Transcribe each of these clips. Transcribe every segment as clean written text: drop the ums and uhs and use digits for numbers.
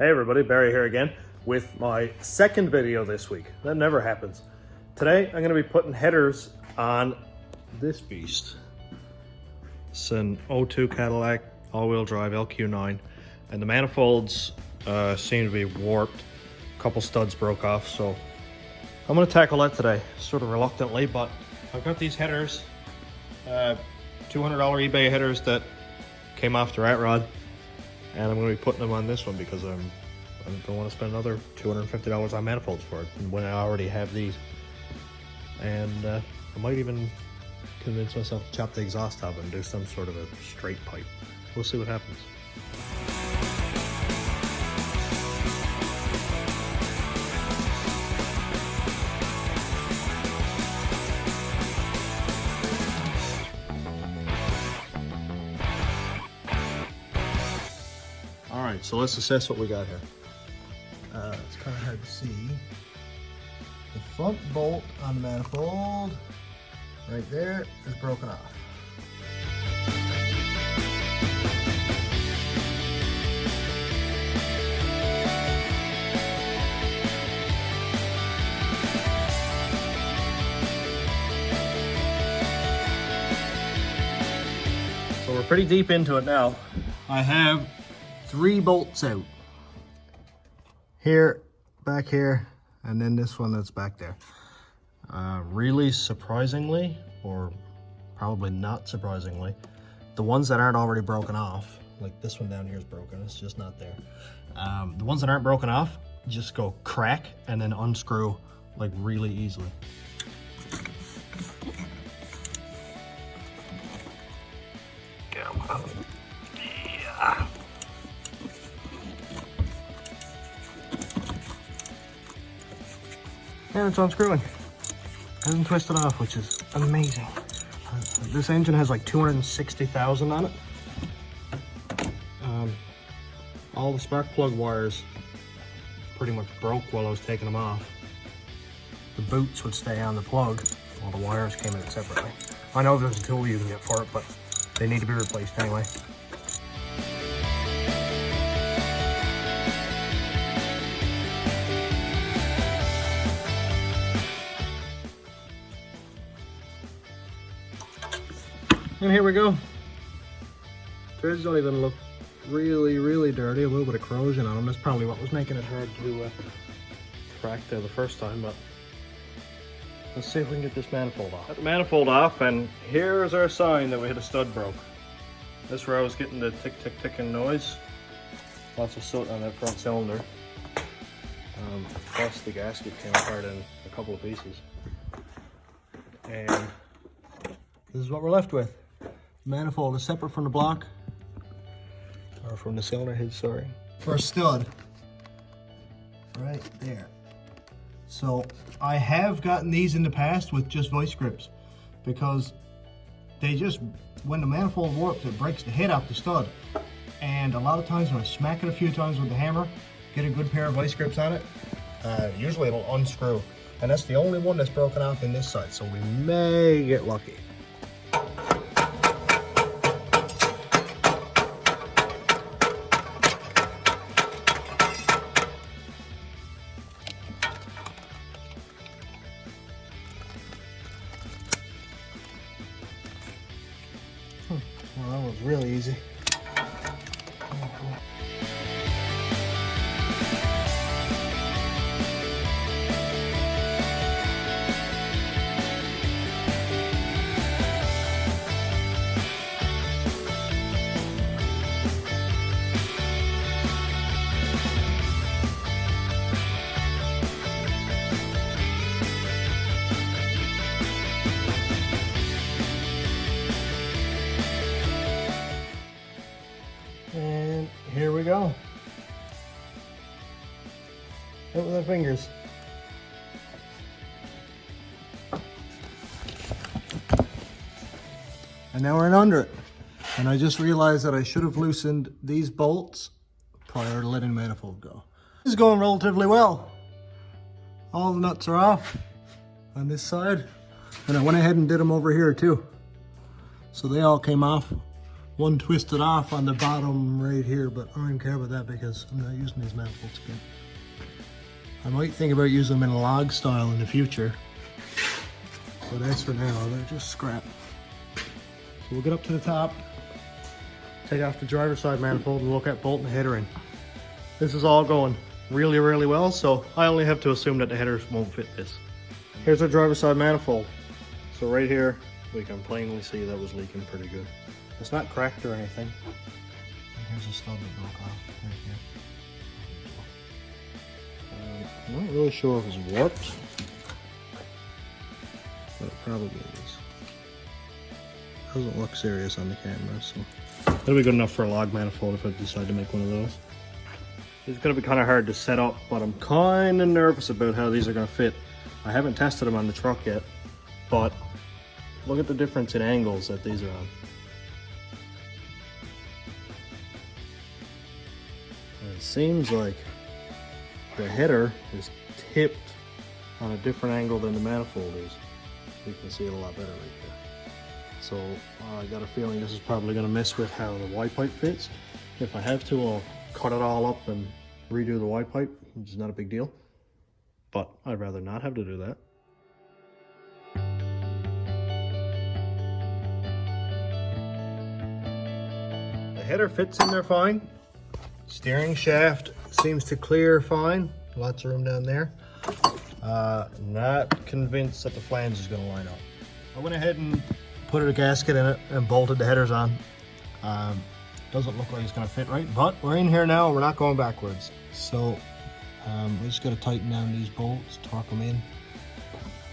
Hey everybody, Barry here again with my second video this week. That never happens. Today I'm going to be putting headers on this beast. It's an 02 Cadillac all-wheel drive LQ9 and the manifolds seem to be warped. A couple studs broke off, so I'm going to tackle that today, sort of reluctantly, but I've got these headers, $200 eBay headers that came off the rat rod. And I'm going to be putting them on this one because I don't want to spend another $250 on manifolds for it when I already have these. And I might even convince myself to chop the exhaust top and do some sort of a straight pipe. We'll see what happens. Alright, so let's assess what we got here. It's kind of hard to see. The front bolt on the manifold, right there, is broken off. So we're pretty deep into it now. I have 3 bolts out. Here, back here, and then this one that's back there. Really surprisingly, or probably not surprisingly, the ones that aren't already broken off, like this one down here is broken, it's just not there. The ones that aren't broken off just go crack and then unscrew like really easily. Yeah. And it's unscrewing. Hasn't twisted off, which is amazing. This engine has like 260,000 on it. All the spark plug wires pretty much broke while I was taking them off. The boots would stay on the plug while the wires came in separately. I know there's a tool you can get for it, but they need to be replaced anyway. And here we go. Threads don't even look really dirty. A little bit of corrosion on them. That's probably what was making it hard to crack there the first time, but let's see if we can get this manifold off. Got the manifold off, and here's our sign that we had a stud broke. This is where I was getting the ticking noise. Lots of soot on that front cylinder. Plus the gasket came apart in a couple of pieces. And this is what we're left with. Manifold is separate from the block, or from the cylinder head, sorry. For a stud, right there. So I have gotten these in the past with just vice grips, because they just, when the manifold warps, it breaks the head off the stud. And a lot of times when I smack it a few times with the hammer, get a good pair of vice grips on it, usually it'll unscrew. And that's the only one that's broken off in this side, so we may get lucky. Well, that was really easy. And here we go. Hit with our fingers. And now we're in under it. And I just realized that I should have loosened these bolts prior to letting the manifold go. This is going relatively well. All the nuts are off on this side. And I went ahead and did them over here too. So they all came off one twisted off on the bottom right here, but I don't even care about that because I'm not using these manifolds again. I might think about using them in a log style in the future, but as for now, they're just scrap. So we'll get up to the top, take off the driver's side manifold, and look at bolting the header in. This is all going really, really well, so I only have to assume that the headers won't fit this. Here's our driver's side manifold. So right here, we can plainly see that was leaking pretty good. It's not cracked or anything. And here's a stub that broke off right here. I'm not really sure if it's warped, but it probably is. Doesn't look serious on the camera, so that'll be good enough for a log manifold if I decide to make one of those. It's gonna be kind of hard to set up, but I'm kind of nervous about how these are gonna fit. I haven't tested them on the truck yet, but look at the difference in angles that these are on. And it seems like the header is tipped on a different angle than the manifold is. You can see it a lot better right there. So I got a feeling this is probably going to mess with how the Y pipe fits. If I have to, I'll cut it all up and redo the Y pipe, which is not a big deal. But I'd rather not have to do that. The header fits in there fine. Steering shaft seems to clear fine. Lots of room down there. Not convinced that the flange is going to line up. I went ahead and put a gasket in it and bolted the headers on. Doesn't look like it's going to fit right, but we're in here now. We're not going backwards. So we just got to tighten down these bolts, torque them in,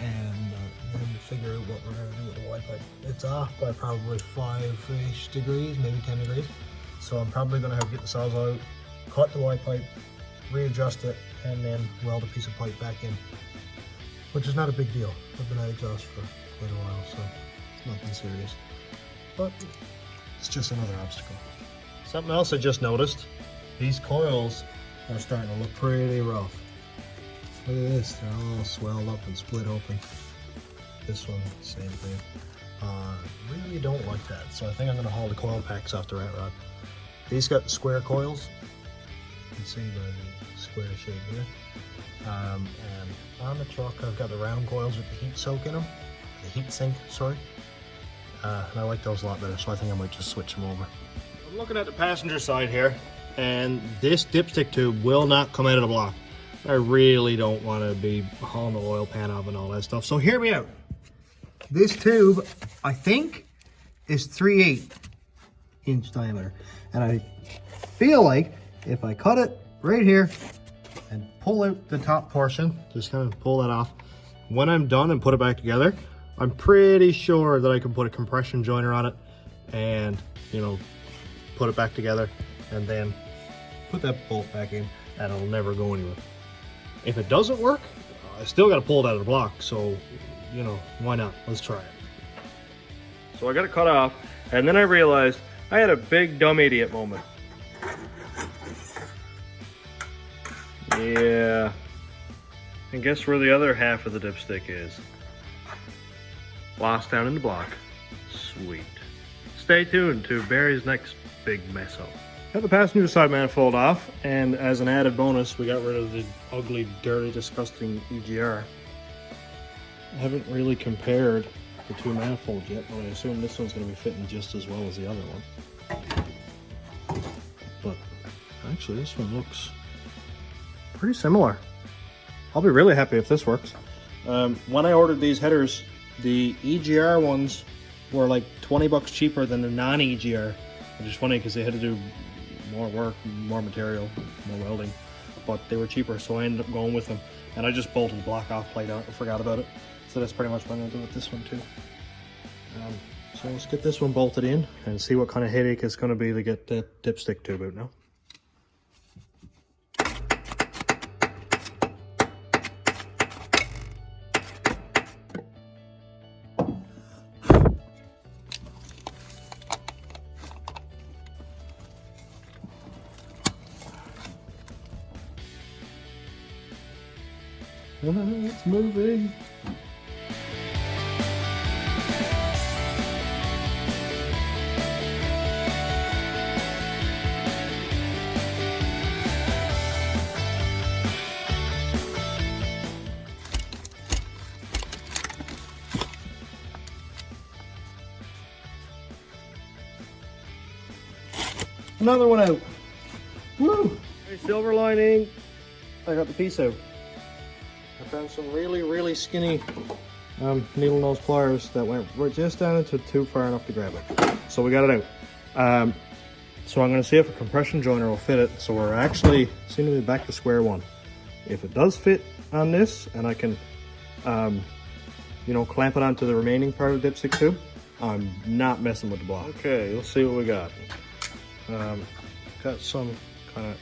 and then figure out what we're going to do with the Y pipe. It's off by probably 5-ish degrees, maybe 10 degrees. So I'm probably going to have to get the sawzall out, cut the Y pipe, readjust it, and then weld a piece of pipe back in, which is not a big deal. I've been out of exhaust for quite a while, so it's nothing serious. But it's just another obstacle. Something else I just noticed, these coils are starting to look pretty rough. Look at this, they're all swelled up and split open. This one, same thing. Really don't like that, so I think I'm going to haul the coil packs off the rat rod. These got square coils. You can see by the square shape here. And on the truck, I've got the round coils with the heat soak in them. The heat sink, sorry. And I like those a lot better, so I think I might just switch them over. I'm looking at the passenger side here, and this dipstick tube will not come out of the block. I really don't want to be hauling the oil pan off and all that stuff, so hear me out. This tube, I think, is 3/8 inch diameter. And I feel like if I cut it right here and pull out the top portion, just kind of pull that off, when I'm done and put it back together, I'm pretty sure that I can put a compression joiner on it and, you know, put it back together and then put that bolt back in and it'll never go anywhere. If it doesn't work, I still got to pull it out of the block, so, you know, why not? Let's try it. So I got it cut off, and then I realized I had a big dumb idiot moment. Yeah. And guess where the other half of the dipstick is? Lost down in the block. Sweet. Stay tuned to Barry's next big mess up. Got the passenger side manifold off, and as an added bonus, we got rid of the ugly, dirty, disgusting EGR. I haven't really compared the two manifolds yet, but I assume this one's going to be fitting just as well as the other one. But actually, this one looks pretty similar. I'll be really happy if this works. When I ordered these headers, the EGR ones were like 20 bucks cheaper than the non-EGR, which is funny because they had to do more work, more material, more welding, but they were cheaper, so I ended up going with them. And I just bolted the block off, played out, and forgot about it. So that's pretty much what I'm going to do with this one too. So let's get this one bolted in and see what kind of headache it's going to be to get that dipstick tube out now. It's moving. another one out. Woo! Hey, silver lining. I got the piece out. I found some really skinny needle nose pliers that went right just down into too far enough to grab it. So we got it out. So I'm going to see if a compression joiner will fit it. So we're actually seemingly back to square one. If it does fit on this, and I can, you know, clamp it onto the remaining part of the dipstick tube, I'm not messing with the block. Okay, let's see what we got. Got some kind of,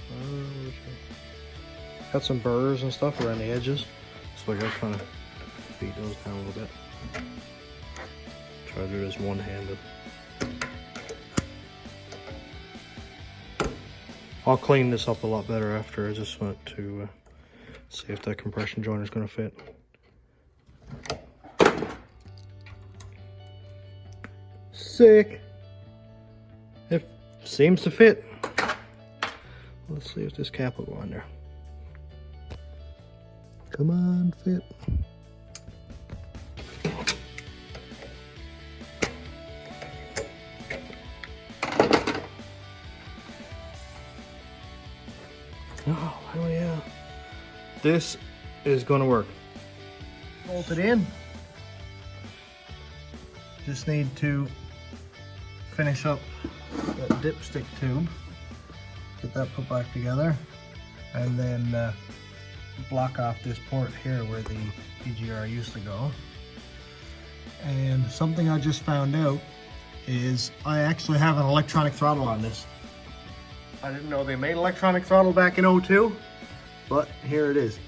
got some burrs and stuff around the edges. So I got to kind of beat those down a little bit. Try to do this one-handed. I'll clean this up a lot better after. I just want to see if that compression joiner is going to fit. Sick. It seems to fit. Let's see if this cap will go on there. Come on, fit. Oh, hell yeah. This is going to work. Bolt it in. Just need to finish up that dipstick tube. Get that put back together. And then block off this port here where the PGR used to go. And something I just found out is I actually have an electronic throttle on this. I didn't know they made electronic throttle back in '02, but here it is.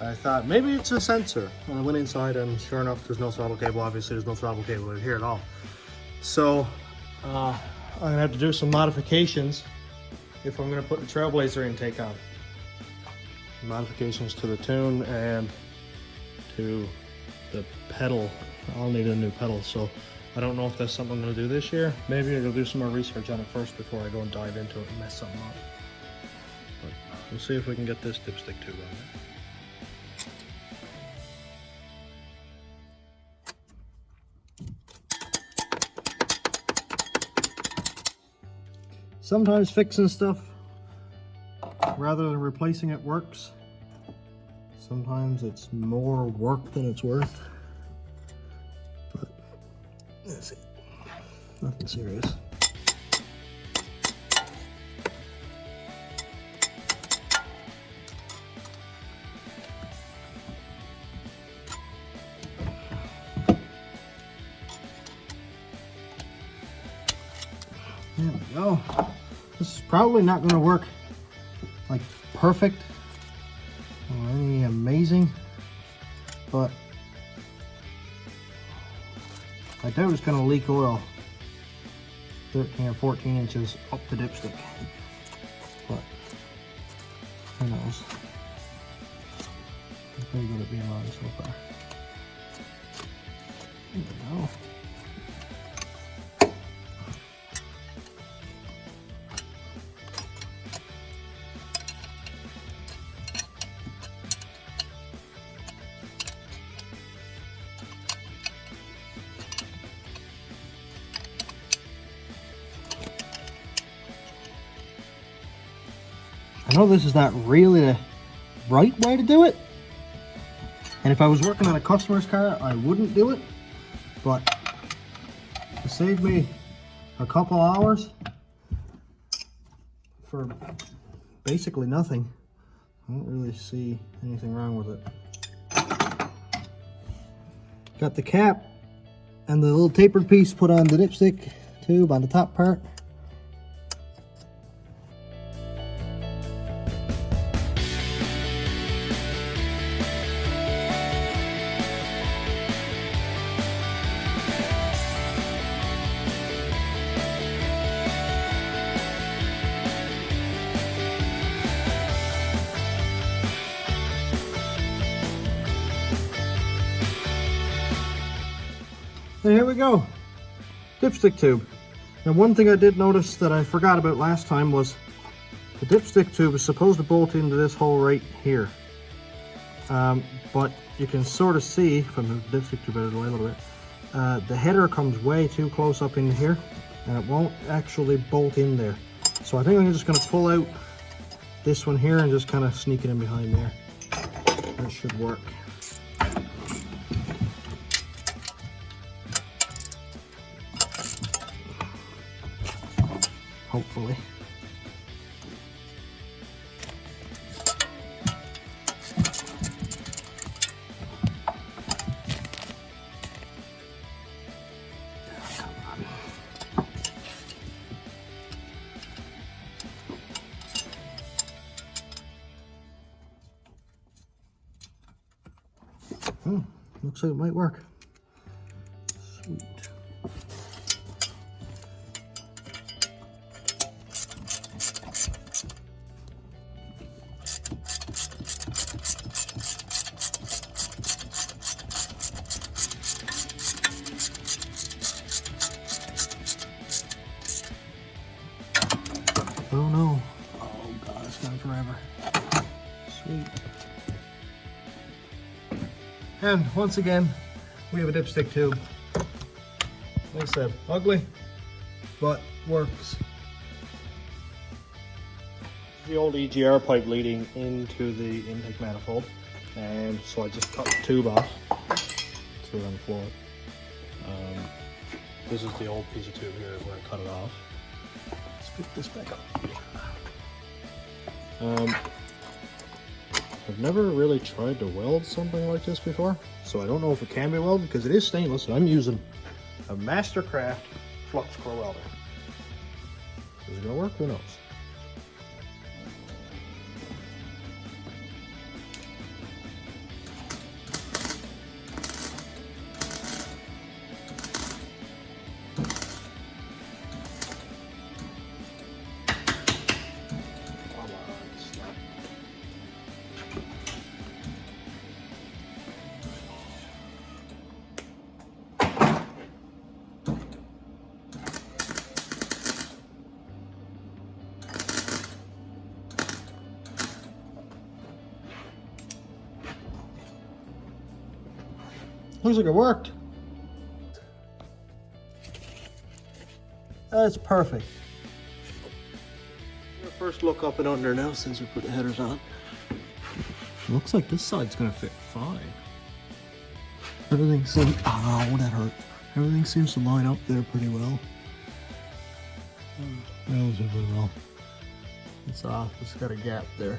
I thought maybe it's a sensor, and I went inside and sure enough there's no throttle cable. Obviously there's no throttle cable in here at all. So I'm gonna have to do some modifications if I'm gonna put the Trailblazer intake on. Modifications to the tune and to the pedal. I'll need a new pedal, so I don't know if that's something I'm going to do this year. Maybe I'll do some more research on it first before I go and dive into it and mess something up. But we'll see if we can get this dipstick tube on there. Sometimes fixing stuff rather than replacing it works. Sometimes it's more work than it's worth. But let's see. Nothing serious. There we go. This is probably not going to work like perfect or any amazing, but I doubt it's going to leak oil 13 or 14 inches up the dipstick, but who knows. I'm pretty good at being wrong so far. There we go. I know this is not really the right way to do it, and if I was working on a customer's car I wouldn't do it, but it saved me a couple hours for basically nothing. I don't really see anything wrong with it. Got the cap and the little tapered piece put on the dipstick tube on the top part. And here we go, dipstick tube. Now one thing I did notice that I forgot about last time was the dipstick tube is supposed to bolt into this hole right here. But you can sort of see from the dipstick tube out of the way a little bit, the header comes way too close up in here and it won't actually bolt in there. So I think I'm just gonna pull out this one here and just kind of sneak it in behind there. That should work. Hopefully. Looks like it might work. Sweet. Oh no. Oh god, it's gone forever. Sweet. And once again, we have a dipstick tube. Like I said, ugly, but works. The old EGR pipe leading into the intake manifold. And so I just cut the tube off. It's on the floor. This is the old piece of tube here where I cut it off. Let's pick this back up. I've never really tried to weld something like this before, so I don't know if it can be welded because it is stainless, and I'm using a Mastercraft flux core welder. Is it gonna work? Who knows? Looks like it worked. That's perfect. First look up and under now since we put the headers on. Looks like this side's gonna fit fine. Everything seems, ow, that hurt. Everything seems to line up there pretty well. That was really well. It's off, it's got a gap there.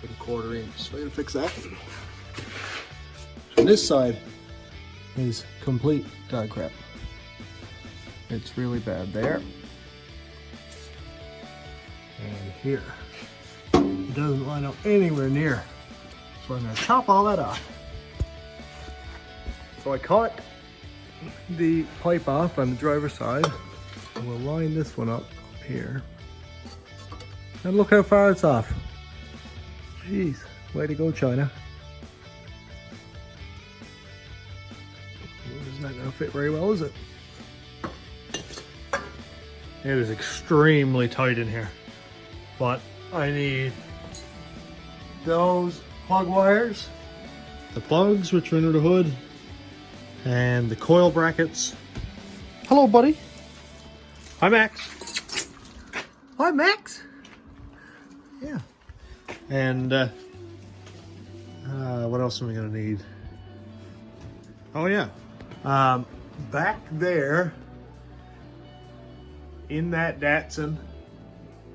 Put a 1/4 inch, so I'm gonna fix that. And this side is complete dog crap. It's really bad there. And here. It doesn't line up anywhere near. So I'm gonna chop all that off. So I cut the pipe off on the driver's side. And we'll line this one up here. And look how far it's off. Jeez, way to go, China. It's not going to fit very well, is it? It is extremely tight in here. But I need those plug wires, the plugs which are under the hood, and the coil brackets. Hello, buddy. Hi, Max. Hi, Max. Yeah. And what else am I going to need? Oh, yeah. Back there in that Datsun,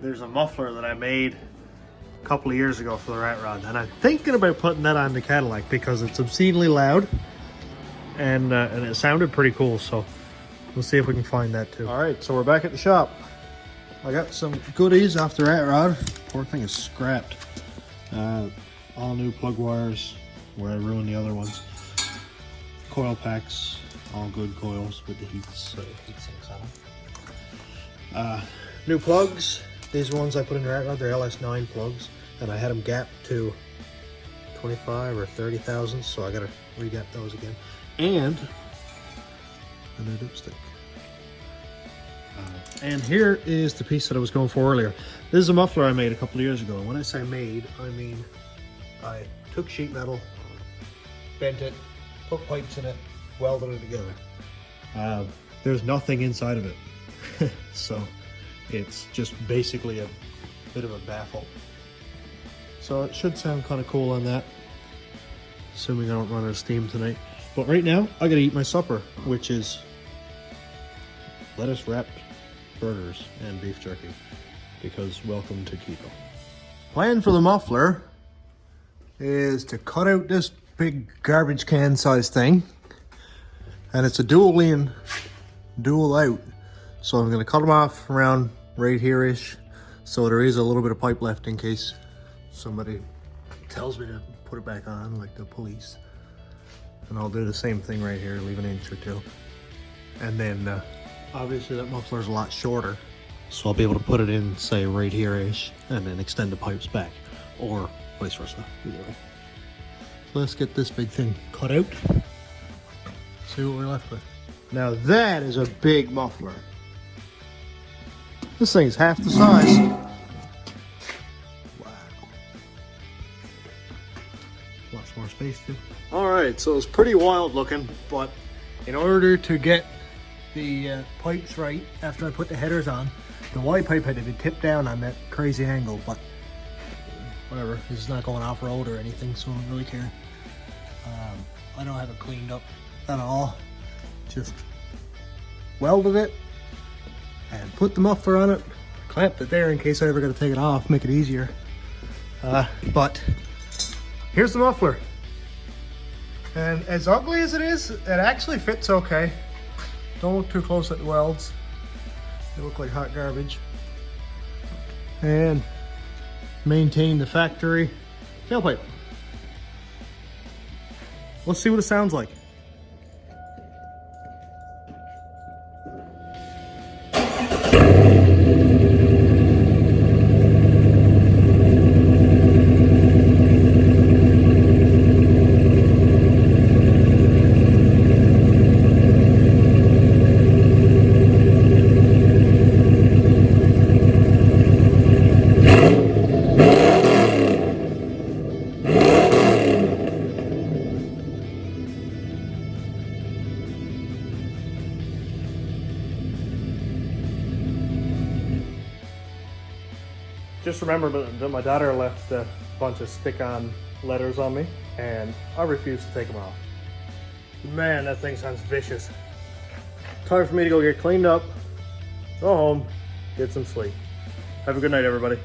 there's a muffler that I made a couple of years ago for the rat rod, and I'm thinking about putting that on the Cadillac because it's obscenely loud and it sounded pretty cool, so we'll see if we can find that too. All right, so we're back at the shop. I got some goodies off the rat rod. Poor thing is scrapped. All new plug wires where I ruined the other ones. Coil packs, all good coils with the heat sinks on them. New plugs. These ones I put in the rat rod, they're LS9 plugs, and I had them gapped to 25 or 30 thousandths, so I gotta re-gap those again. And a new dipstick. And here is the piece that I was going for earlier. This is a muffler I made a couple of years ago. And when I say made, I mean I took sheet metal, bent it, put pipes in it, welded it together. There's nothing inside of it. So It's just basically a bit of a baffle. So it should sound kind of cool on that, assuming I don't run out of steam tonight. But right now, I gotta eat my supper, which is lettuce wrapped burgers and beef jerky, because welcome to keto. Plan for the muffler is to cut out this big garbage can size thing, and it's a dual in, dual out. So I'm gonna cut them off around right here-ish, so there is a little bit of pipe left in case somebody tells me to put it back on, like the police. And I'll do the same thing right here, leave an inch or two. And then obviously that muffler's a lot shorter, so I'll be able to put it in, say, right here-ish, and then extend the pipes back, or vice versa, either way. So let's get this big thing cut out, see what we're left with. Now that is a big muffler. This thing's half the size. Wow. Lots more space too. All right, so it's pretty wild looking, but in order to get the pipes right after I put the headers on, the Y pipe had to be tipped down on that crazy angle, but whatever, this is not going off-road or anything, so I don't really care. I don't have it cleaned up at all. Just welded it and put the muffler on it, clamped it there in case I ever got to take it off, make it easier. But here's the muffler. And as ugly as it is, it actually fits okay. Don't look too close at the welds. They look like hot garbage. And maintain the factory tailpipe. Let's see what it sounds like. Just remember that my daughter left a bunch of stick-on letters on me, and I refuse to take them off. Man, that thing sounds vicious. Time for me to go get cleaned up, go home, get some sleep. Have a good night, everybody.